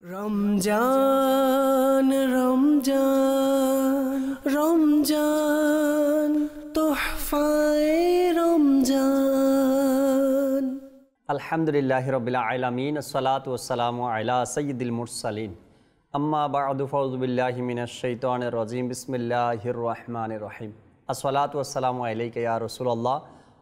রমজান রমজান রমজান তোহফায়ে রমজান। আলহামদুলিল্লাহি রাব্বিল আলামিন, আসসালাতু ওয়াসসালামু আলা সাইয়্যিদিল মুরসালিন, আম্মা বা'দু, ফাউযু বিল্লাহি মিনাশ শাইতানির রাজীম, বিসমিল্লাহির রহমানির রহিম। আসসালাতু ওয়াসসালামু আলাইকা ইয়া রাসূলুল্লাহ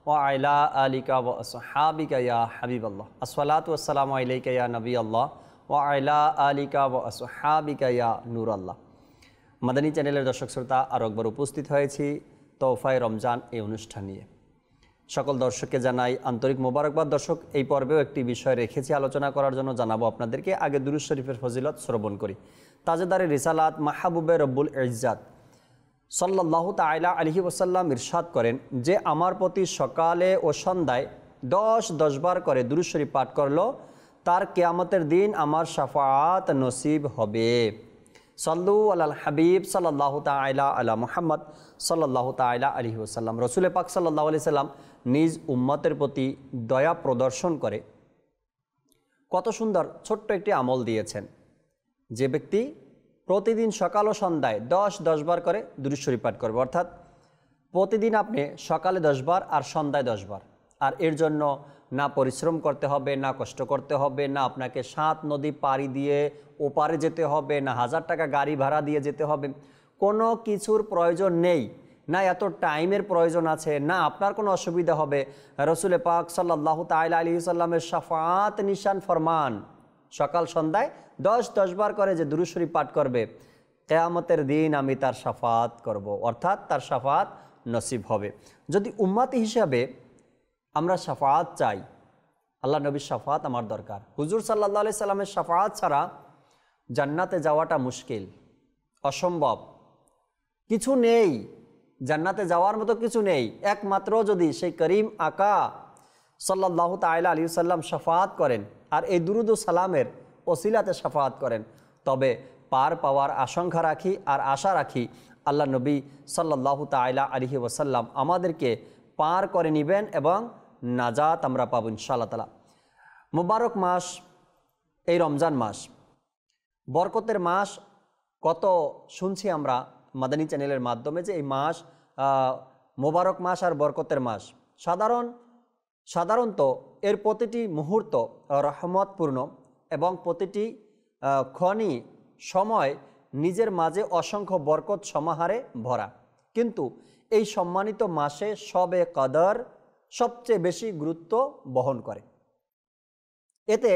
ওয়া আলা আলিকা ওয়া আসহাবিকা ইয়া হাবিবাল্লাহ। আসসালাতু ওয়াসসালামু আলাইকা ইয়া নবিয়াল্লাহ ওয়া আলা আলিকা ওয়া আসহাবিকা ইয়া নূরাল্লাহ। মাদানী চ্যানেলের দর্শক শ্রোতা, আরও একবার উপস্থিত হয়েছি তোহফায়ে রমজান এই অনুষ্ঠান নিয়ে। সকল দর্শককে জানাই আন্তরিক মোবারকবাদ। দর্শক, এই পর্বেও একটি বিষয় রেখেছি আলোচনা করার জন্য, জানাবো আপনাদেরকে। আগে দুরূদ শরীফের ফজিলত শ্রবণ করি। তাজেদারে রিসালাত মাহবুবে রব্বুল ইজ্জাত সাল্লাল্লাহু তাআলা আলাইহি ওয়াসাল্লাম ইরশাদ করেন যে আমার প্রতি সকালে ও সন্ধ্যায় 10 বার করে দুরূদ শরীফ পাঠ করলো, তার কিয়ামতের দিন আমার শাফাআত নসিব হবে। সাল্লু আলাল হাবিব সাল্লাল্লাহু তাআলা আলা মুহাম্মদ সাল্লাল্লাহু তাআলা আলাইহি ওয়াসাল্লাম। রাসূল পাক সাল্লাল্লাহু আলাইহি সাল্লাম নিজ উম্মতের প্রতি দয়া প্রদর্শন করে কত সুন্দর ছোট্ট একটি আমল দিয়েছেন। যে ব্যক্তি প্রতিদিন সকাল ও সন্ধ্যায় 10 বার করে দুরূদ শরীফ পাঠ করবে, অর্থাৎ প্রতিদিন আপনি সকালে 10 বার আর সন্ধ্যায় 10 বার, আর এর জন্য না পরিশ্রম করতে হবে, না কষ্ট করতে হবে, না আপনাকে 7 নদী পাড়ি দিয়ে ওপারে যেতে হবে, না 1000 টাকা গাড়ি ভাড়া দিয়ে যেতে হবে, কোনো কিছুর প্রয়োজন নেই, না এত টাইমের প্রয়োজন আছে, না আপনার কোনো অসুবিধা হবে। রাসূল পাক সাল্লাল্লাহু তাআলা আলাইহি সাল্লামের শাফাআত নিশান ফরমান, সকাল সন্ধ্যায় 10 বার করে যে দুরূদ শরীফ পাঠ করবে, কিয়ামতের দিন আমি তার শাফাআত করব, অর্থাৎ তার শাফাআত নসিব হবে। যদি উম্মতি হিসাবে আমরা শাফাআত চাই, আল্লাহ নবীর শাফাআত আমার দরকার। হুজুর সাল্লাল্লাহু আলাইহি সাল্লামের শাফাআত ছাড়া জান্নাতে যাওয়াটা মুশকিল, অসম্ভব। কিছু নেই, জান্নাতে যাওয়ার মতো কিছু নেই, একমাত্র যদি সেই করিম আকা সাল্লাল্লাহু তাআলা আলাইহি সাল্লাম শাফাআত করেন আর এই দুরূদ ও সালামের ওসিলাতে শাফাআত করেন, তবে পার পাওয়ার আশঙ্কা রাখি আর আশা রাখি আল্লাহ নবী সাল্লাল্লাহু তাআলা আলাইহি ওয়াসাল্লাম আমাদেরকে পার করে নেবেন এবং নাজাত আমরা পাবো ইনশাআল্লাহ তাআলা। মুবারক মাস এই রমজান মাস, বরকতের মাস। কত শুনছি আমরা মাদানী চ্যানেলের মাধ্যমে যে এই মাস মুবারক মাস আর বরকতের মাস। সাধারণত এর প্রতিটি মুহূর্ত রহমতপূর্ণ এবং প্রতিটি ক্ষণই সময় নিজের মাঝে অসংখ্য বরকত সমাহারে ভরা। কিন্তু এই সম্মানিত মাসে শবে কদর সবচেয়ে বেশি গুরুত্ব বহন করে। এতে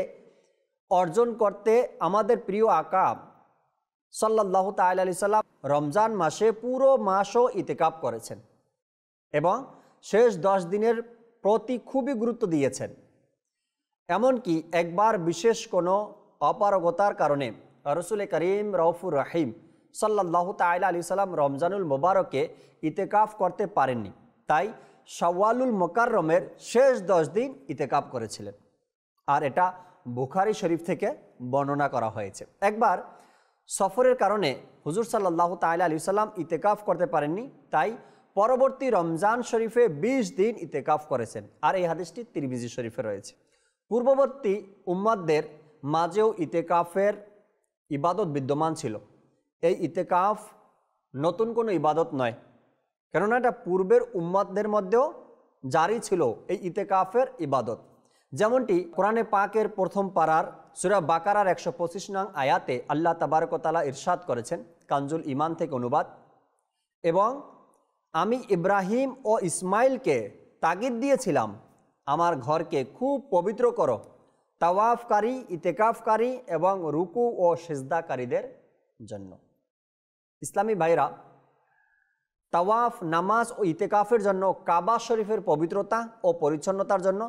অর্জন করতে আমাদের প্রিয় আকা সাল্লাল্লাহু তাআলা আলাইহি সাল্লাম রমজান মাসে পুরো মাসও ইতিকাফ করেছেন এবং শেষ 10 দিনের প্রতি খুবই গুরুত্ব দিয়েছেন। এমনকি একবার বিশেষ কোনো অপারগতার কারণে রাসূল করিম রউফুর রহিম সাল্লাল্লাহু তাআলা আলাইহি সাল্লাম রমজানুল মুবারকে ইতিকাফ করতে পারেননি, তাই শাওয়ালুল মুকাররমের শেষ 10 দিন ইতিকাফ করেছিলেন। আর এটা বুখারী শরীফ থেকে বর্ণনা করা হয়েছে। একবার সফরের কারণে হুজুর সাল্লাল্লাহু তাআলা আলাইহি সাল্লাম ইতিকাফ করতে পারেননি, তাই পরবর্তী রমজান শরীফে 20 দিন ইতিকাফ করেছেন। আর এই হাদিসটি তিরমিজি শরীফে রয়েছে। পূর্ববর্তী উম্মতদের মাঝেও ইতিকাফের ইবাদত বিদ্যমান ছিল। এই ইতিকাফ নতুন কোনো ইবাদত নয়, কেননা এটা পূর্বের উম্মতদের মধ্যেও জারি ছিল এই ইতিকাফের ইবাদত। যেমনটি কোরআনে পাকের প্রথম পারার সূরা বাকারার 125 নং আয়াতে আল্লাহ তাবারক ওয়া তাআলা ইরশাদ করেছেন, কানজুল ঈমান থেকে অনুবাদ, এবং আমি ইব্রাহিম ও ইসমাইলকে তাগিদ দিয়েছিলাম আমার ঘরকে খুব পবিত্র করো তাওয়াফকারী, ইতিকাফকারী এবং রুকু ও সিজদাকারীদের জন্য। ইসলামী ভাইরা, তাওয়াফ, নামাজ ও ইতিকাফের জন্য কাবা শরীফের পবিত্রতা ও পরিচ্ছন্নতার জন্য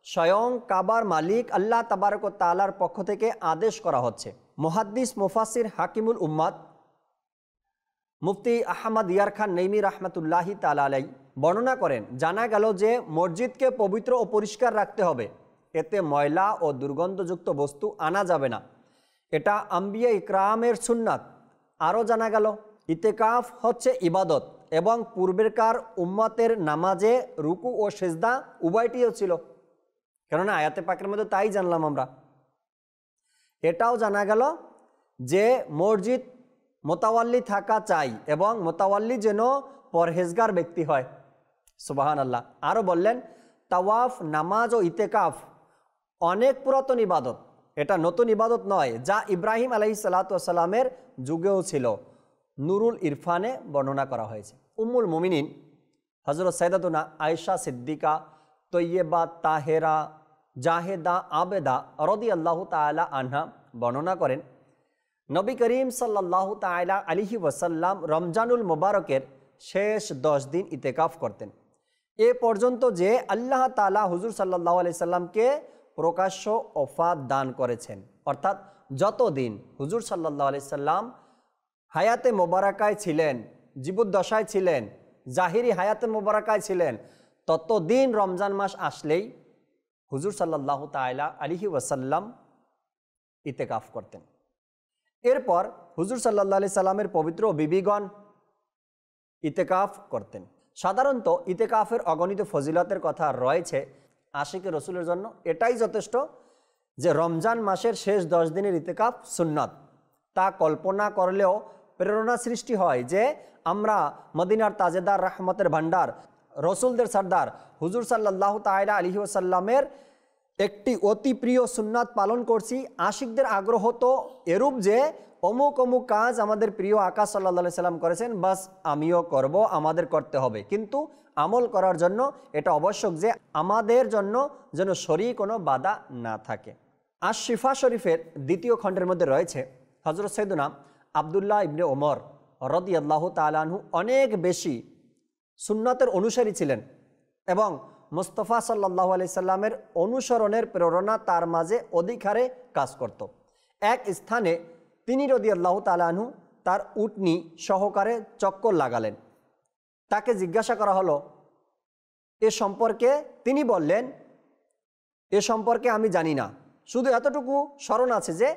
স্বয়ং কাবার মালিক আল্লাহ তাবারক ওয়া তাআলার পক্ষ থেকে আদেশ করা হচ্ছে। মুহাদ্দিস মুফাসসির হাকিমুল উম্মাত মুফতি আহমদ ইয়ার খান নঈমী রাহমাতুল্লাহি তাআলা আলাইহি বর্ণনা করেন, জানা গেল যে মসজিদকে পবিত্র ও পরিষ্কার রাখতে হবে, এতে ময়লা ও দুর্গন্ধযুক্ত বস্তু আনা যাবে না, এটা আম্বিয়া ইকরামের সুন্নাত। আরও জানা গেল ইতিকাফ হচ্ছে ইবাদত এবং পূর্বেরকার উম্মতের নামাজে রুকু ও সিজদা উভয়টিও ছিল, কেননা আয়াতে পাকের মধ্যে তাই জানলাম আমরা। এটাও জানা গেল যে মসজিদ মোতাওয়াল্লি থাকা চাই এবং মোতাওয়াল্লি যেন পরহেজগার ব্যক্তি হয়। সুবহানাল্লাহ। আরও বললেন তাওয়াফ, নামাজ ও ইতেকাফ অনেক পুরাতন ইবাদত, এটা নতুন ইবাদত নয়, যা ইব্রাহিম আলাইহিস সালাতু ওয়াস সালামের যুগেও ছিল। নুরুল ইরফানে বর্ণনা করা হয়েছে। উম্মুল মুমিনিন হযরত সাইয়্যিদাতুনা আয়েশা সিদ্দিকা তৈয়্যিবা তাহেরা জাহেদা আবেদা রাদিয়াল্লাহু তাআলা আনহা বর্ণনা করেন, নবী করিম সাল্লাল্লাহু তাআলা আলাইহি ওয়াসাল্লাম রমজানুল মুবারকের শেষ 10 দিন ইতেকাফ করতেন, এ পর্যন্ত যে আল্লাহ তাআলা হুজুর সাল্লাল্লাহু আলাইহি সাল্লামকে প্রকাশ্য ওফাত দান করেছেন। অর্থাৎ যতদিন হুজুর সাল্লাল্লাহু আলাইহি সাল্লাম হায়াতে মোবারকায় ছিলেন, জীবদ্দশায় ছিলেন, জাহিরি হায়াতে মোবারকায় ছিলেন, ততদিন রমজান মাস আসলেই হুজুর সাল্লাল্লাহু তাআলা আলাইহি ওয়াসাল্লাম ইতেকাফ করতেন। এরপর হুজুর সাল্লাল্লাহু আলাইহি সাল্লামের পবিত্র বিবিগণ ইতেকাফ করতেন। সাধারণত ইতেকাফের অগণিত ফজিলতের কথা রয়েছে। আশিকে রসুলের জন্য এটাই যথেষ্ট যে রমজান মাসের শেষ 10 দিনের ইতেকাফ সুন্নাত। তা কল্পনা করলেও প্রেরণা সৃষ্টি হয় যে আমরা মদিনার তাজেদার রহমতের ভান্ডার রসুলদের সর্দার হুজুর সাল্লাল্লাহু তাআলা আলাইহি ওয়াসাল্লামের একটি অতি প্রিয় সুন্নাত পালন করছি। আশিকদের আগ্রহ তো এরূপ যে অমুক অমুক কাজ আমাদের প্রিয় আকা সাল্লাল্লাহু আলাইহি সাল্লাম করেছেন, বাস আমিও করব, আমাদের করতে হবে। কিন্তু আমল করার জন্য এটা আবশ্যক যে আমাদের জন্য যেন শরীর কোনো বাধা না থাকে। আশ শিফা শরীফের দ্বিতীয় খণ্ডের মধ্যে রয়েছে হযরত সাইয়্যিদুনা আব্দুল্লাহ ইবনে ওমর রাদিয়াল্লাহু তাআলা আনহু অনেক বেশি সুন্নাতের অনুসারী ছিলেন এবং মুস্তাফা সাল্লাল্লাহু আলাইহি সাল্লামের অনুসরণের প্রেরণা তার মাঝে অধিক হারে কাজ করত। এক স্থানে তিনি রাদিয়াল্লাহু তাআলা আনহু তার উটনি সহকারে চক্কর লাগালেন। তাকে জিজ্ঞাসা করা হলো এ সম্পর্কে, তিনি বললেন এ সম্পর্কে আমি জানি না, শুধু এতটুকু স্মরণ আছে যে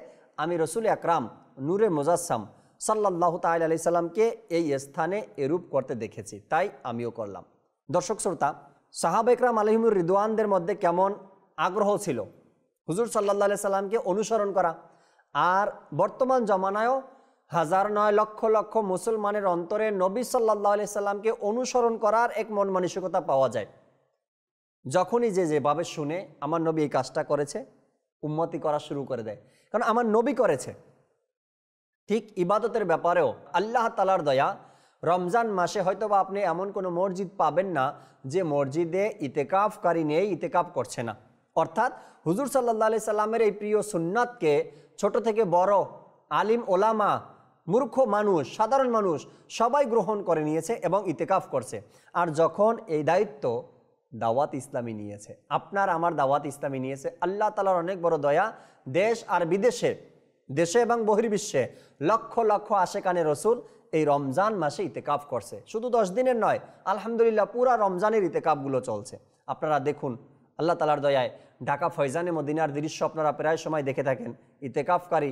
আমি রসুল আকরাম নূরে মুজাসসাম সাল্লাল্লাহু তাআলা আলাইহি সাল্লামকে এই স্থানে এরূপ করতে দেখেছি, তাই আমিও করলাম। দর্শক শ্রোতা, সাহাবা একরাম আলাইহিমুর রিদওয়ানদের মধ্যে কেমন আগ্রহ ছিল হুজুর সাল্লাল্লাহু আলাইহি সাল্লামকে অনুসরণ করা। আর বর্তমান জমানায়ও হাজার নয় লক্ষ লক্ষ মুসলমানের অন্তরে নবী সাল্লাল্লাহু আলাইহি সাল্লামকে অনুসরণ করার এক মন মানসিকতা পাওয়া যায়। যখনই যে যেভাবে শুনে আমার নবী এই কাজটা করেছে, উম্মতি করা শুরু করে দেয়, কারণ আমার নবী করেছে। ঠিক ইবাদতের ব্যাপারেও আল্লাহ তাআলার দয়া, রমজান মাসে হয়তোবা আপনি এমন কোনো মসজিদ পাবেন না যে মসজিদে ইতেকাফকারী নেই, ইতেকাফ করছে না। অর্থাৎ হুজুর সাল্লাল্লাহু আলাইহি সাল্লামের এই প্রিয় সুন্নাতকে ছোট থেকে বড়, আলিম ওলামা, মূর্খ মানুষ, সাধারণ মানুষ সবাই গ্রহণ করে নিয়েছে এবং ইতেকাফ করছে। আর যখন এই দায়িত্ব দাওয়াত ইসলামী নিয়েছে, আপনার আমার দাওয়াত ইসলামী নিয়েছে, আল্লাহ তাআলার অনেক বড় দয়া। দেশ আর বিদেশে, দেশে এবং বহির্বিশ্বে লক্ষ লক্ষ আশেকানে রসুল এই রমজান মাসে ইতেকাফ করছে। শুধু 10 দিনের নয়, আলহামদুলিল্লাহ পুরা রমজানের ইতেকাফগুলো চলছে। আপনারা দেখুন আল্লাহ তাআলার দয়ায় ঢাকা ফয়জানে মদিনার দৃশ্য আপনারা প্রায় সময় দেখে থাকেন। ইতেকাফকারী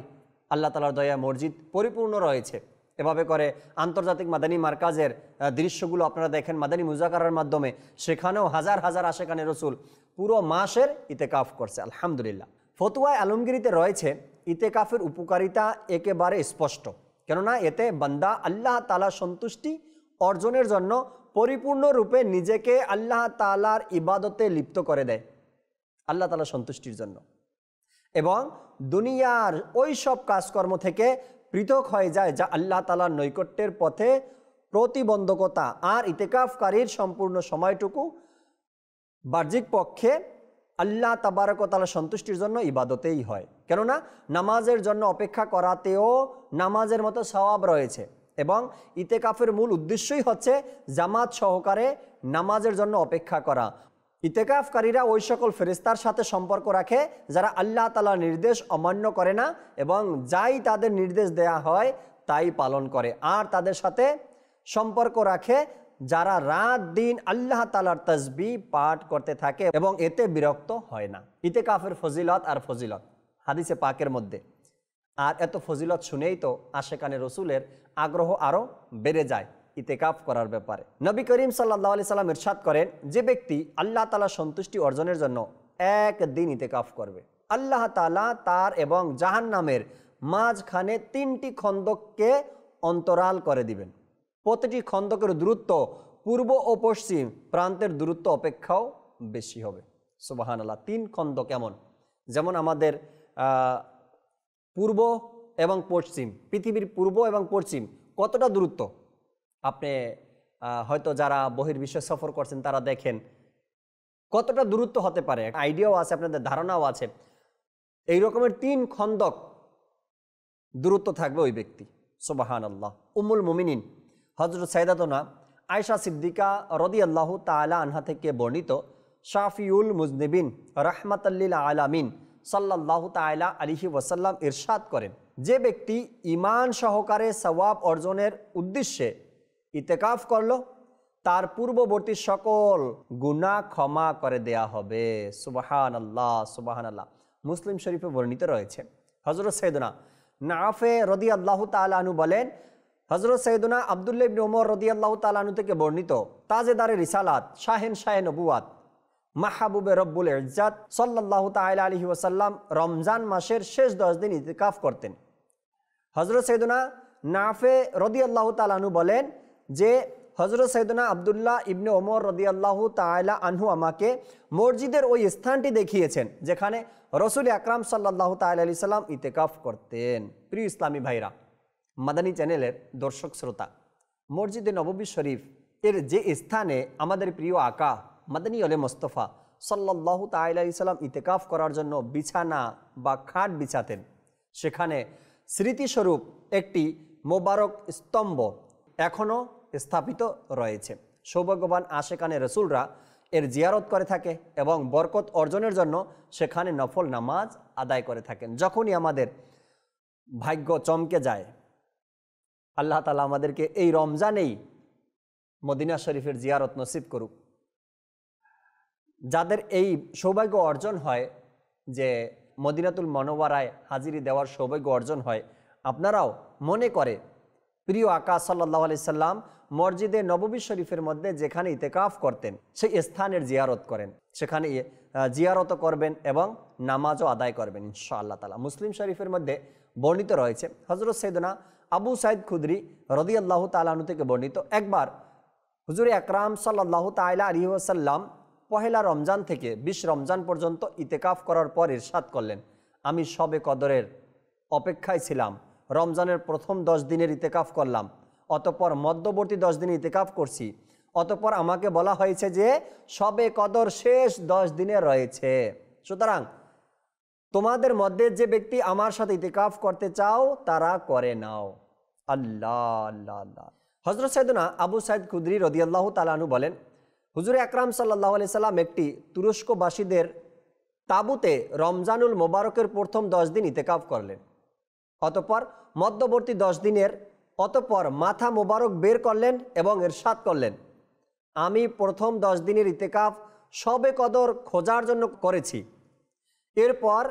আল্লাহ তাআলার দয়ায় মসজিদ পরিপূর্ণ রয়েছে। এভাবে করে আন্তর্জাতিক মাদানী মার্কাজের দৃশ্যগুলো আপনারা দেখেন মাদানী মুজাকারার মাধ্যমে, সেখানেও হাজার হাজার আশেকানে রসুল পুরো মাসের ইতেকাফ করছে আলহামদুলিল্লাহ। ফতুয়ায়ে আলমগীরিতে রয়েছে ইতেকাফের উপকারিতা একেবারে স্পষ্ট, কেননা এতে বান্দা আল্লাহ তাআলার সন্তুষ্টি অর্জনের জন্য পরিপূর্ণরূপে নিজেকে আল্লাহ তাআলার ইবাদতে লিপ্ত করে দেয়, আল্লাহ তাআলার সন্তুষ্টির জন্য, এবং দুনিয়ার ওই সব কাজকর্ম থেকে পৃথক হয়ে যায় যা আল্লাহ তাআলার নৈকট্যের পথে প্রতিবন্ধকতা। আর ইতেকাফকারীর সম্পূর্ণ সময়টুকু বাহ্যিক পক্ষে আল্লাহ তাবারক ওয়া তাআলার সন্তুষ্টির জন্য ইবাদতেই হয়, কেননা নামাজের জন্য অপেক্ষা করাতেও নামাজের মতো সওয়াব রয়েছে। এবং ইতেকাফের মূল উদ্দেশ্যই হচ্ছে জামাত সহকারে নামাজের জন্য অপেক্ষা করা। ইতেকাফকারীরা ওই সকল ফেরেশতার সাথে সম্পর্ক রাখে যারা আল্লাহ তাআলার নির্দেশ অমান্য করে না এবং যাই তাদের নির্দেশ দেয়া হয় তাই পালন করে। আর তাদের সাথে সম্পর্ক রাখে যারা রাত দিন আল্লাহ তাআলার তাসবিহ পাঠ করতে থাকে এবং এতে বিরক্ত হয় না। ইতেকাফের ফজিলত আর ফজিলত হাদিসে পাকের মধ্যে। আর এত ফজিলত শুনেই তো আশেকানে রসুলের আগ্রহ আরও বেড়ে যায় ইতেকাফ করার ব্যাপারে। নবী করিম সাল্লাল্লাহু আলাইহি সাল্লাম ইরশাদ করেন, যে ব্যক্তি আল্লাহ তাআলার সন্তুষ্টি অর্জনের জন্য 1 দিন ইতেকাফ করবে, আল্লাহ তাআলা তার এবং জাহান্নামের মাঝখানে 3টি খন্দককে অন্তরাল করে দিবেন। প্রতিটি খন্দকের দূরত্ব পূর্ব ও পশ্চিম প্রান্তের দূরত্ব অপেক্ষাও বেশি হবে। সুবহানাল্লাহ। 3 খন্দক কেমন? যেমন আমাদের পূর্ব এবং পশ্চিম, পৃথিবীর পূর্ব এবং পশ্চিম কতটা দূরত্ব আপনি হয়তো যারা বহির্বিশ্বে সফর করছেন তারা দেখেন কতটা দূরত্ব হতে পারে, আইডিয়াও আছে, আপনাদের ধারণাও আছে। এই রকমের 3 খন্দক দূরত্ব থাকবে ওই ব্যক্তি। সুবহানাল্লাহ। উম্মুল মুমিনিন হযরত সাইয়্যিদাতুনা আয়েশা সিদ্দিকা রাদিয়াল্লাহু তাআলা আনহা থেকে বর্ণিত, শাফিউল মুজনিবিন রাহমাতাল লিল আলামিন সাল্লাল্লাহু তাআলা আলাইহি ওয়াসাল্লাম ইরশাদ করেন, যে ব্যক্তি ঈমান সহকারে সওয়াব অর্জনের উদ্দেশ্যে ইতিকাফ করলো তার পূর্ববর্তী সকল গুনাহ ক্ষমা করে দেয়া হবে। সুবহানাল্লাহ, সুবহানাল্লাহ। মুসলিম শরীফে বর্ণিত রয়েছে, হযরত সাইয়্যিদুনা নাফে রাদিয়াল্লাহু তাআলা আনহু বলেন, হযরত সাইয়্যিদুনা আব্দুল্লাহ ইবনে ওমর রাদিয়াল্লাহু তাআলা আনহু থেকে বর্ণিত, তাজেদারে রিসালাত শাহেনশাহে নবুয়াত মাহবুবে রব্বুল ইজ্জাত সাল্লাল্লাহু তাআলা আলাইহি ওয়াসাল্লাম রমজান মাসের শেষ 10 দিন ইতিকাফ করতেন। হযরত সাইয়্যিদুনা নাফে রাদিয়াল্লাহু তাআলা আনহু বলেন যে হযরত সাইয়্যিদুনা আব্দুল্লাহ ইবনে ওমর রাদিয়াল্লাহু তাআলা আনহু আমাকে মসজিদের ওই স্থানটি দেখিয়েছেন যেখানে রাসূল আকরাম সাল্লাল্লাহু তাআলা আলাইহি সাল্লাম ইতিকাফ করতেন। প্রিয় ইসলামী ভাইরা, মাদানী চ্যানেলের দর্শক শ্রোতা, মসজিদে নববী শরীফ এর যে স্থানে আমাদের প্রিয় আকা মাদানী ওলে মোস্তফা সাল্লাল্লাহু তাআলা আলাইহি সাল্লাম ইতিকাফ করার জন্য বিছানা বা খাট বিছাতেন, সেখানে স্মৃতিস্বরূপ একটি মোবারক স্তম্ভ এখনও স্থাপিত রয়েছে। সৌভাগ্যবান আশেকানে রসুলরা এর জিয়ারত করে থাকে এবং বরকত অর্জনের জন্য সেখানে নফল নামাজ আদায় করে থাকেন। যখনই আমাদের ভাগ্য চমকে যায়, আল্লাহ তাআলা আমাদেরকে এই রমজানেই মদিনা শরীফের জিয়ারত নসিব করুক। যাদের এই সৌভাগ্য অর্জন হয় যে মদিনাতুল মুনাওয়ারায় হাজিরি দেওয়ার সৌভাগ্য অর্জন হয়, আপনারাও মনে করে প্রিয় আকা সাল্লাল্লাহু আলাইহি সাল্লাম মসজিদে নববী শরীফের মধ্যে যেখানে ইতিকাফ করতেন সেই স্থানের জিয়ারত করেন, সেখানে জিয়ারত করবেন এবং নামাজও আদায় করবেন ইনশাআল্লাহ তাআলা। মুসলিম শরীফের মধ্যে বর্ণিত রয়েছে, হযরত সাইয়্যিদুনা আবু সাঈদ খুদরি রাদিয়াল্লাহু তাআলা আনহু থেকে বর্ণিত, একবার হুজুর আকরাম সাল্লাল্লাহু তাআলা আলাইহি ওয়াসাল্লাম পহেলা রমজান থেকে 20 রমজান পর্যন্ত ইতিকাফ করার পর ইরশাদ করলেন, আমি শবে কদরের অপেক্ষায় ছিলাম। রমজানের প্রথম 10 দিনের ইতিকাফ করলাম, অতঃপর মধ্যবর্তী 10 দিন ইতিকাফ করছি, অতঃপর আমাকে বলা হয়েছে যে শবে কদর শেষ 10 দিনে রয়েছে। সুতরাং তোমাদের মধ্যে যে ব্যক্তি আমার সাথে ইতিকাফ করতে চাও তারা করে নাও। আল্লাহ আল্লাহ আল্লাহ। হযরত সাইয়্যিদুনা আবু সাঈদ খুদরি রাদিয়াল্লাহু তাআলা আনহু বলেন, হুজুর আকরাম সাল্লাল্লাহু আলাইহি সাল্লাম একটি তুরস্কবাসীদের তাঁবুতে রমজানুল মোবারকের প্রথম 10 দিন ইতিকাফ করলেন, অতঃপর মধ্যবর্তী 10 দিনের অতঃপর মাথা মোবারক বের করলেন এবং ইরশাদ করলেন, আমি প্রথম 10 দিনের ইতিকাফ শবে কদর খোঁজার জন্য করেছি, এরপর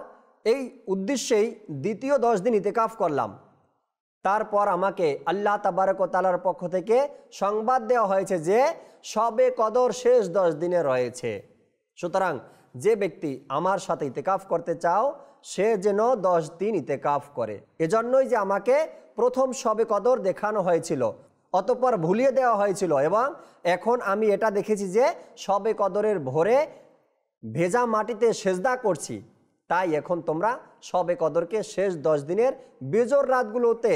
এই উদ্দেশ্যেই দ্বিতীয় 10 দিন ইতিকাফ করলাম। তারপর আমাকে আল্লাহ তাবারক ওয়া তাআলার পক্ষ থেকে সংবাদ দেওয়া হয়েছে যে শবে কদর শেষ 10 দিনে রয়েছে। সুতরাং যে ব্যক্তি আমার সাথে ইতিকাফ করতে চাও সে যেন 10 দিন ইতিকাফ করে। এজন্যই যে আমাকে প্রথম শবে কদর দেখানো হয়েছিল, অতঃপর ভুলিয়ে দেওয়া হয়েছিল, এবং এখন আমি এটা দেখেছি যে শবে কদরের ভোরে ভেজা মাটিতে সেজদা করছি, তাই এখন তোমরা শবে কদরকে শেষ 10 দিনের বেজর রাতগুলোতে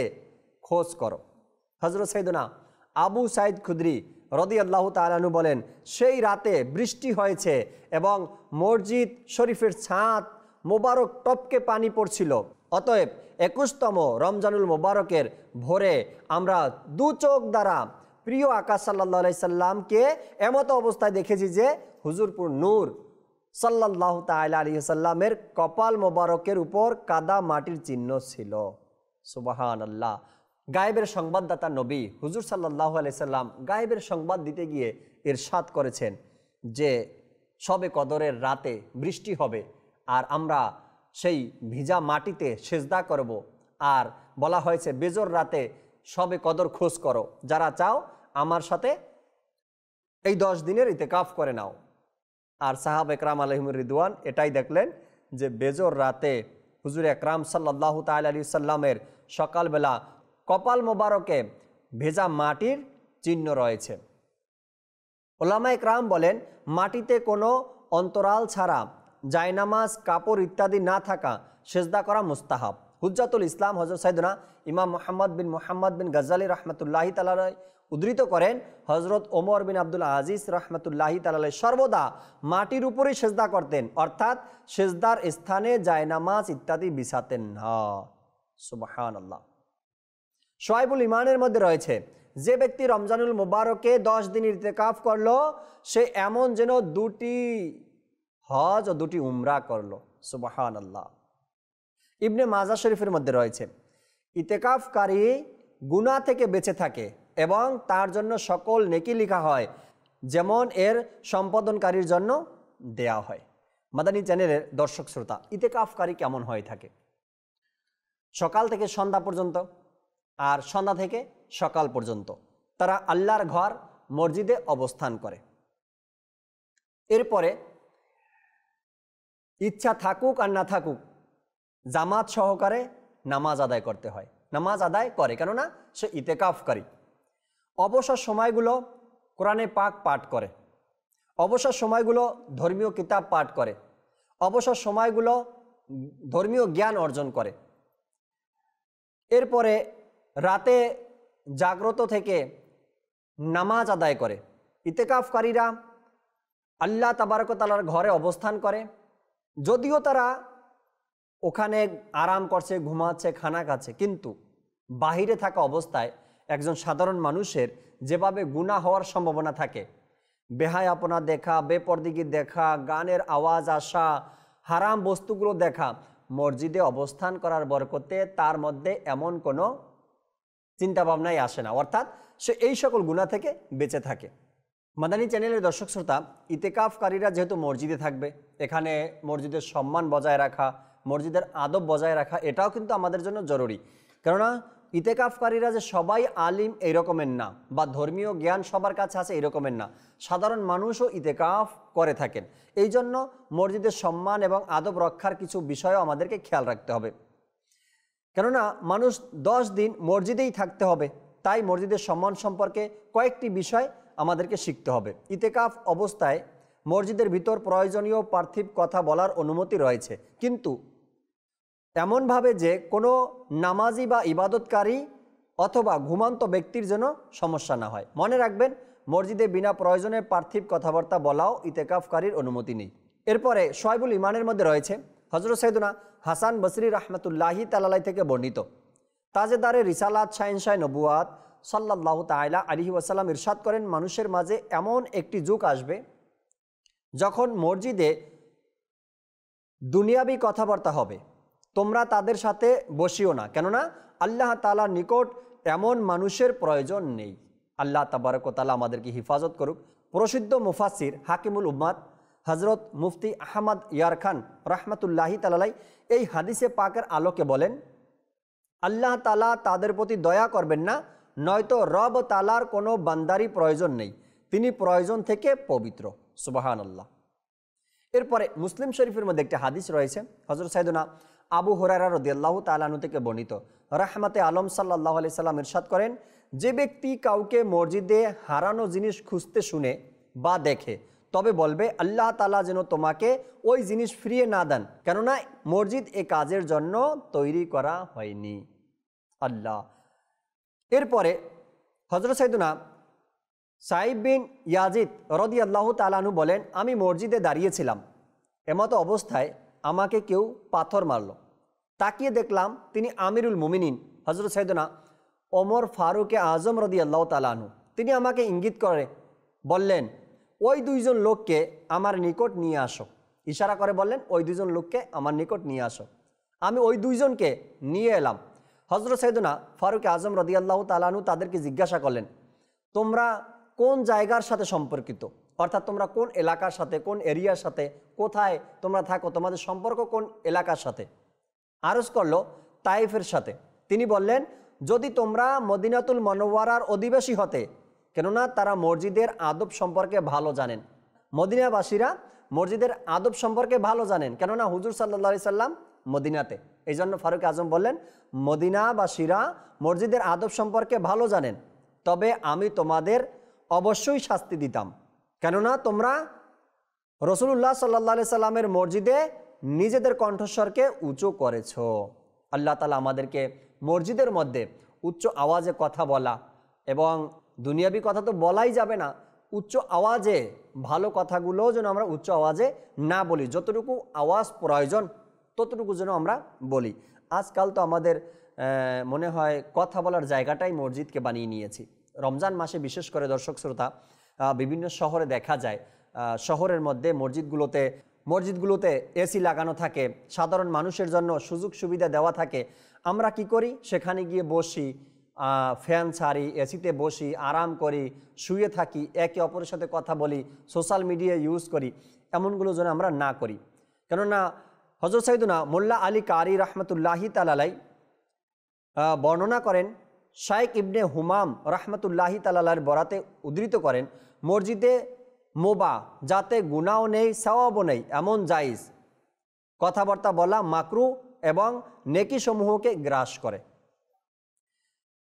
খোঁজ করো। হযরত সাইয়্যিদুনা আবু সাঈদ খুদরি রাদিয়াল্লাহু তাআলা আনহু বলেন, সেই রাতে বৃষ্টি হয়েছে এবং মসজিদ শরীফের ছাদ মোবারক টপকে পানি পড়ছিল। অতএব 21তম রমজানুল মোবারকের ভোরে আমরা দু চোখ দ্বারা প্রিয় আকা সাল্লাল্লাহু আলাইহি সাল্লামকে এমত অবস্থায় দেখেছি যে হুজুরপুর নূর সাল্লাল্লাহু তাআলা আলাইহি সাল্লামের কপাল মোবারকের উপর কাদা মাটির চিহ্ন ছিল। সুবহানাল্লাহ। গায়েবের সংবাদদাতা নবী হুজুর সাল্লাল্লাহু আলাইহি সাল্লাম গায়েবের সংবাদ দিতে গিয়ে ইরশাদ করেছেন যে শবে কদরের রাতে বৃষ্টি হবে আর আমরা সেই ভিজা মাটিতে সেজদা করব, আর বলা হয়েছে বেজর রাতে শবে কদর খোঁজ করো, যারা চাও আমার সাথে এই 10 দিনের ইতিকাফ করে নাও। আর সাহাবা একরাম আলাইহিমুর রিদওয়ান এটাই দেখলেন যে বেজর রাতে হুজুর আকরাম সাল্লাল্লাহু তাআলা আলাইহি সাল্লামের সকালবেলা কপাল মোবারকে ভেজা মাটির চিহ্ন রয়েছে। ওলামা একরাম বলেন মাটিতে কোনো অন্তরাল ছাড়া জায়নামাজ, কাপড় ইত্যাদি না থাকা সেজদা করা মুস্তাহাব। হুজ্জাতুল ইসলাম হযরত সাইয়েদনা ইমাম মুহাম্মদ বিন গাজ্জালি রাহমাতুল্লাহি তাআলা উদ্ধৃত করেন, হযরত ওমর বিন আব্দুল আজিজ রাহমাতুল্লাহি তাআলা সর্বদা মাটির উপরেই সেজদা করতেন, অর্থাৎ সেজদার স্থানে জায়নামাজ ইত্যাদি বিছাতেন না। সুবহানাল্লাহ। শোয়াইবুল ইমানের মধ্যে রয়েছে, যে ব্যক্তি রমজানুল মুবারকে 10 দিন ইতিকাফ করলো সে এমন যেন 2টি হজ ও 2টি উমরা করলো। সুবহানাল্লাহ। ইবনে মাজাহ শরীফের মধ্যে রয়েছে, ইতিকাফকারী গুনাহ থেকে বেঁচে থাকে এবং তার জন্য সকল নেকি লেখা হয় যেমন এর সম্পাদনকারীর জন্য দেয়া হয়। মাদানী চ্যানেলের দর্শক শ্রোতা, ইতিকাফকারী কেমন হয়ে থাকে? সকাল থেকে সন্ধ্যা পর্যন্ত আর সন্ধ্যা থেকে সকাল পর্যন্ত তারা আল্লাহর ঘর মসজিদে অবস্থান করে। এরপরে ইচ্ছা থাকুক আর না থাকুক জামাত সহকারে নামাজ আদায় করতে হয়। নামাজ আদায় করে, কেননা সে ইতিকাফকারী। অবসর সময়গুলো কোরআনে পাক পাঠ করে, অবসর সময়গুলো ধর্মীয় কিতাব পাঠ করে, অবসর সময়গুলো ধর্মীয় জ্ঞান অর্জন করে। এরপরে রাতে জাগ্রত থেকে নামাজ আদায় করে। ইতিকাফকারীরা আল্লাহ তাবারক ওয়া তাআলার ঘরে অবস্থান করে, যদিও তারা ওখানে আরাম করছে, ঘুমাচ্ছে, খানা খাচ্ছে, কিন্তু বাহিরে থাকা অবস্থায় একজন সাধারণ মানুষের যেভাবে গুনাহ হওয়ার সম্ভাবনা থাকে, বেহায়াপনা দেখা, বেপরদিগি দেখা, গানের আওয়াজ আসা, হারাম বস্তুগুলো দেখা, মসজিদে অবস্থান করার বরকতে তার মধ্যে এমন কোনো চিন্তাভাবনাই আসে না, অর্থাৎ সে এই সকল গুনাহ থেকে বেঁচে থাকে। মাদানী চ্যানেলের দর্শক শ্রোতা, ইতিকাফকারীরা যেহেতু মসজিদে থাকবে, এখানে মসজিদের সম্মান বজায় রাখা, মসজিদের আদব বজায় রাখা এটাও কিন্তু আমাদের জন্য জরুরি। কেননা ইতিকাফকারীরা যে সবাই আলিম এই রকমের না, বা ধর্মীয় জ্ঞান সবার কাছে আছে এই রকমের না, সাধারণ মানুষও ইতিকাফ করে থাকেন। এই জন্য মসজিদের সম্মান এবং আদব রক্ষার কিছু বিষয়ও আমাদেরকে খেয়াল রাখতে হবে। কেননা মানুষ 10 দিন মসজিদেই থাকতে হবে, তাই মসজিদের সম্মান সম্পর্কে কয়েকটি বিষয় আমাদেরকে শিখতে হবে। ইতিকাফ অবস্থায় মসজিদের ভিতর প্রয়োজনীয় পার্থিব কথা বলার অনুমতি রয়েছে, কিন্তু এমনভাবে যে কোনো নামাজি বা ইবাদতকারী অথবা ঘুমান্ত ব্যক্তির জন্য সমস্যা না হয়। মনে রাখবেন, মসজিদে বিনা প্রয়োজনে পার্থিব কথাবার্তা বলাও ইতিকাফকারীর অনুমতি নেই। এরপরে শোয়াইবুল ইমানের মধ্যে রয়েছে, হযরত সাইয়েদনা হাসান বসরি রাহমাতুল্লাহি তাআলা থেকে বর্ণিত, তাজেদারে রিসালাত শাহিনশাহ নবুয়াত সাল্লাল্লাহু তাআলা আলাইহি ওয়াসাল্লাম ইরশাদ করেন, মানুষের মাঝে এমন একটি যুগ আসবে যখন মসজিদে দুনিয়াবি কথাবার্তা হবে, তোমরা তাদের সাথে বসিও না, কেননা আল্লাহ তাআলার নিকট এমন মানুষের প্রয়োজন নেই। আল্লাহ তাবারক ওয়া তাআলা আমাদেরকে হিফাজত করুক। প্রসিদ্ধ মুফাসসির হাকিমুল উম্মাত হযরত মুফতি আহমদ ইয়ার খান রাহমাতুল্লাহি তাআলা এই হাদিসে পাকের আলোকে বলেন, আল্লাহ তাআলা তাদের প্রতি দয়া করবেন না, নয়তো রব তাআলার কোনো বান্দারই প্রয়োজন নেই, তিনি প্রয়োজন থেকে পবিত্র। সুবহানাল্লাহ। এরপরে মুসলিম শরীফের মধ্যে একটি হাদিস রয়েছে, হযরত সাইয়েদনা আবু হুরায়রা রাদিয়াল্লাহু তাআলা আনহু থেকে বর্ণিত, রাহমাতে আলম সাল্লাল্লাহু আলাইহি সাল্লাম ইরশাদ করেন, যে ব্যক্তি কাউকে মসজিদে হারানো জিনিস খুঁজতে শুনে বা দেখে, তবে বলবে আল্লাহ তাআলা যেন তোমাকে ওই জিনিস ফিরিয়ে না দেন, কেননা মসজিদ এ কাজের জন্য তৈরি করা হয়নি। আল্লাহ। এরপরে হযরত সাইয়েদনা সাইব বিন ইয়াজিদ রাদিয়াল্লাহু তাআলা আনহু বলেন, আমি মসজিদে দাঁড়িয়েছিলাম, এমতো অবস্থায় আমাকে কেউ পাথর মারল। তাকিয়ে দেখলাম তিনি আমিরুল মুমিনিন হযরত সাইয়েদনা ওমর ফারুক আজম রাদিয়াল্লাহু তাআলা আনহু। তিনি আমাকে ইঙ্গিত করে বললেন, ওই 2 জন লোককে আমার নিকট নিয়ে আসো। ইশারা করে বললেন, ওই 2 জন লোককে আমার নিকট নিয়ে আসো। আমি ওই 2 জনকে নিয়ে এলাম। হযরত সাইয়েদনা ফারুক আজম রাদিয়াল্লাহু তাআলা আনহু তাদেরকে জিজ্ঞাসা করলেন, তোমরা কোন জায়গার সাথে সম্পর্কিত, অর্থাৎ তোমরা কোন এলাকার সাথে, কোন এরিয়ার সাথে, কোথায় তোমরা থাকো, তোমাদের সম্পর্ক কোন এলাকার সাথে? আরজ করলো, তাইফের সাথে। তিনি বললেন, যদি তোমরা মদিনাতুল মুনাওয়ারার অধিবাসী হতে, কেননা তারা মসজিদের আদব সম্পর্কে ভালো জানেন। মদিনাবাসীরা মসজিদের আদব সম্পর্কে ভালো জানেন, কেননা হুজুর সাল্লাল্লাহু আলাইহি সাল্লাম মদিনাতে। এই জন্য ফারুক আজম বললেন, মদিনাবাসীরা মসজিদের আদব সম্পর্কে ভালো জানেন, তবে আমি তোমাদের অবশ্যই শাস্তি দিতাম, কেননা তোমরা রাসূলুল্লাহ সাল্লাল্লাহু আলাইহি সাল্লামের মসজিদে নিজেদের কণ্ঠস্বরকে উঁচু করেছ। আল্লাহ তাআলা আমাদেরকে মসজিদের মধ্যে উচ্চ আওয়াজে কথা বলা, এবং দুনিয়াবি কথা তো বলাই যাবে না, উচ্চ আওয়াজে ভালো কথাগুলোও যেন আমরা উচ্চ আওয়াজে না বলি, যতটুকু আওয়াজ প্রয়োজন ততটুকু যেন আমরা বলি। আজকাল তো আমাদের মনে হয় কথা বলার জায়গাটাই মসজিদকে বানিয়ে নিয়েছি। রমজান মাসে বিশেষ করে দর্শক শ্রোতা, বিভিন্ন শহরে দেখা যায়, শহরের মধ্যে মসজিদগুলোতে এসি লাগানো থাকে, সাধারণ মানুষের জন্য সুযোগ সুবিধা দেওয়া থাকে। আমরা কি করি, সেখানে গিয়ে বসি, ফ্যান ছাড়ি, এসিতে বসি, আরাম করি, শুয়ে থাকি, একে অপরের সাথে কথা বলি, সোশ্যাল মিডিয়া ইউজ করি। এমনগুলো যেন আমরা না করি, কেননা হযরত সাইয়্যিদুনা মোল্লা আলী কারি রহমতুল্লাহি তাআলা আলাইহি বর্ণনা করেন, শাইখ ইবনে হুমাম রহমতুল্লাহি তাআলা আলাইহির বরাতে উদ্ধৃত করেন, মসজিদে মোবা যাতে গুনাহও নেই সওয়াবও নেই এমন জায়েজ কথাবার্তা বলা মাকরু এবং নেকি সমূহকে গ্রাস করে।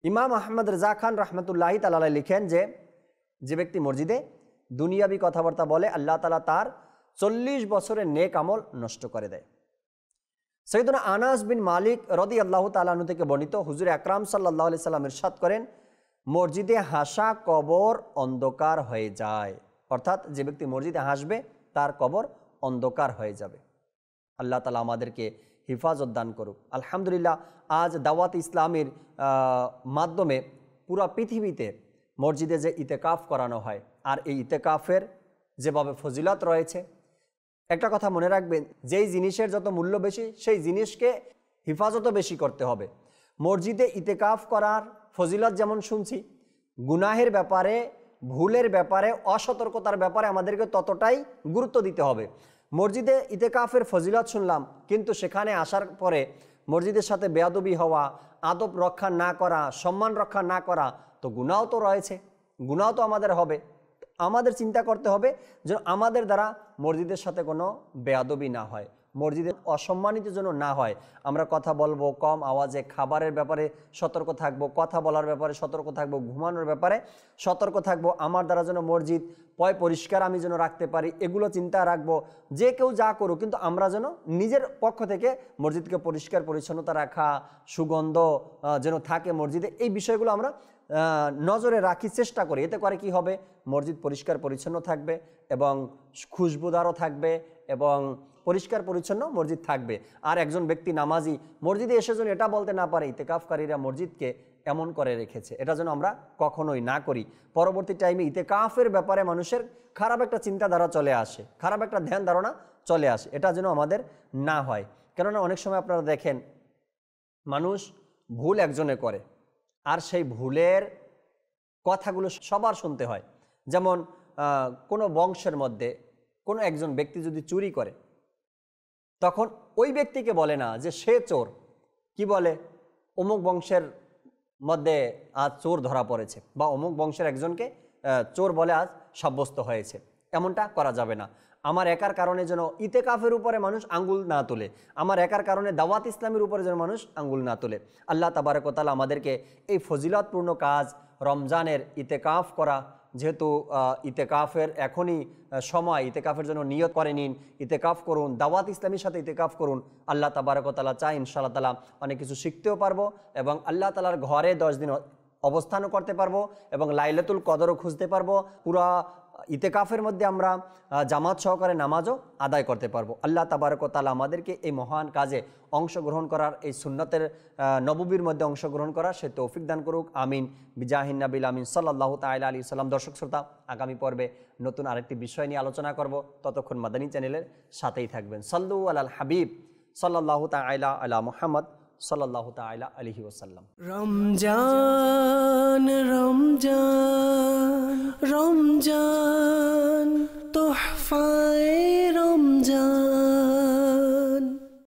ইমাম আহমদ রেজা খান রহমতুল্লাহি তাআলা আলাইহি লিখেন যে ব্যক্তি মসজিদে দুনিয়াবি কথাবার্তা বলে, আল্লাহ তাআলা তার 40 বছরের নেক আমল নষ্ট করে দেয়। সাইয়্যিদুনা আনাস বিন মালিক রাদিয়াল্লাহু তাআলা আনহু থেকে বর্ণিত, হুজুর আকরাম সাল্লাল্লাহু আলাইহি সাল্লাম ইরশাদ করেন, মসজিদে হাসা কবর অন্ধকার হয়ে যায়, অর্থাৎ যে ব্যক্তি মসজিদে হাসবে তার কবর অন্ধকার হয়ে যাবে। আল্লাহ তাআলা আমাদেরকে হিফাজত দান করুক। আলহামদুলিল্লাহ, আজ দাওয়াত ইসলামের মাধ্যমে পুরো পৃথিবীতে মসজিদে যে ইতেকাফ করানো হয়, আর এই ইতেকাফের যেভাবে ফজিলত রয়েছে, একটা কথা মনে রাখবেন, যেই জিনিসের যত মূল্য বেশি সেই জিনিসকে হিফাজতও বেশি করতে হবে। মসজিদে ইতেকাফ করার ফজিলত যেমন শুনছি, গুনাহের ব্যাপারে, ভুলের ব্যাপারে, অসতর্কতার ব্যাপারে আমাদেরকে ততটাই গুরুত্ব দিতে হবে। মসজিদে ইতেকাফের ফজিলত শুনলাম, কিন্তু সেখানে আসার পরে মসজিদের সাথে বেয়াদবি হওয়া, আদব রক্ষা না করা, সম্মান রক্ষা না করা, তো গুনাহ তো রয়েছে, গুনাহ তো আমাদের হবে। আমাদের চিন্তা করতে হবে যে আমাদের দ্বারা মসজিদের সাথে কোনো বেয়াদবি না হয়, মসজিদে অসম্মানিত যেন না হয়। আমরা কথা বলবো কম আওয়াজে, খাবারের ব্যাপারে সতর্ক থাকবো, কথা বলার ব্যাপারে সতর্ক থাকবো, ঘুমানোর ব্যাপারে সতর্ক থাকবো। আমার দ্বারা যেন মসজিদ পরিষ্কার আমি যেন রাখতে পারি, এগুলো চিন্তা রাখবো। যে কেউ যা করুক, কিন্তু আমরা যেন নিজের পক্ষ থেকে মসজিদকে পরিষ্কার পরিচ্ছন্নতা রাখা, সুগন্ধ যেন থাকে মসজিদে, এই বিষয়গুলো আমরা নজরে রাখি, চেষ্টা করি। এতে করে কি হবে, মসজিদ পরিষ্কার পরিচ্ছন্ন থাকবে এবং খুশবুদারও থাকবে এবং পরিষ্কার পরিচ্ছন্ন মসজিদ থাকবে। আর একজন ব্যক্তি নামাজি মসজিদে এসে যেন এটা বলতে না পারে ইতেকাফকারীরা মসজিদকে এমন করে রেখেছে, এটা যেন আমরা কখনোই না করি। পরবর্তী টাইমে ইতেকাফের ব্যাপারে মানুষের খারাপ একটা চিন্তাধারা চলে আসে, খারাপ একটা ধ্যান ধারণা চলে আসে, এটা যেন আমাদের না হয়। কেননা অনেক সময় আপনারা দেখেন, মানুষ ভুল একজনে করে, আর সেই ভুলের কথাগুলো সবার শুনতে হয়। যেমন কোনো বংশের মধ্যে কোনো একজন ব্যক্তি যদি চুরি করে, তখন ওই ব্যক্তিকে বলে না যে সে চোর, কি বলে, অমুক বংশের মধ্যে আজ চোর ধরা পড়েছে, বা অমুক বংশের একজনকে চোর বলে আজ সাব্যস্ত হয়েছে। এমনটা করা যাবে না। আমার একার কারণে যেন ইতেকাফের উপরে মানুষ আঙ্গুল না তোলে, আমার একার কারণে দাওয়াত ইসলামের উপরে যেন মানুষ আঙ্গুল না তোলে। আল্লাহ তাবারক ওয়া তাআলা আমাদেরকে এই ফজিলতপূর্ণ কাজ রমজানের ইতেকাফ করা, যেহেতু ইতেকাফের এখনই সময়, ইতেকাফের জন্য নিয়ত করে নিন, ইতেকাফ করুন, দাওয়াত ইসলামের সাথে ইতেকাফ করুন। আল্লাহ তাবারক ওয়া তাআলা চাই ইনশাআল্লাহ তাআলা অনেক কিছু শিখতেও পারবো এবং আল্লাহ তাআলার ঘরে 10 দিন অবস্থানও করতে পারবো এবং লাইলাতুল কদরও খুঁজতে পারবো। পুরা ইতেকাফের মধ্যে আমরা জামাত সহকারে নামাজও আদায় করতে পারবো। আল্লাহ তাবারক ওয়া তাআলা আমাদেরকে এই মহান কাজে অংশগ্রহণ করার, এই সুন্নতের নববীর মধ্যে অংশগ্রহণ করার সে তৌফিক দান করুক। আমিন বিজাহিন নাবিল আমিন সাল্লাল্লাহু তাআলা আলাইহি সাল্লাম। দর্শক শ্রোতা, আগামী পর্বে নতুন আরেকটি বিষয় নিয়ে আলোচনা করব। ততক্ষণ মাদানী চ্যানেলের সাথেই থাকবেন। সাল্লু আলাল হাবিব সাল্লাল্লাহু তাআলা আলা মুহাম্মদ সাল্লাল্লাহু তাআলা আলাইহি ওয়াসাল্লাম। রমজান রমজান রমজান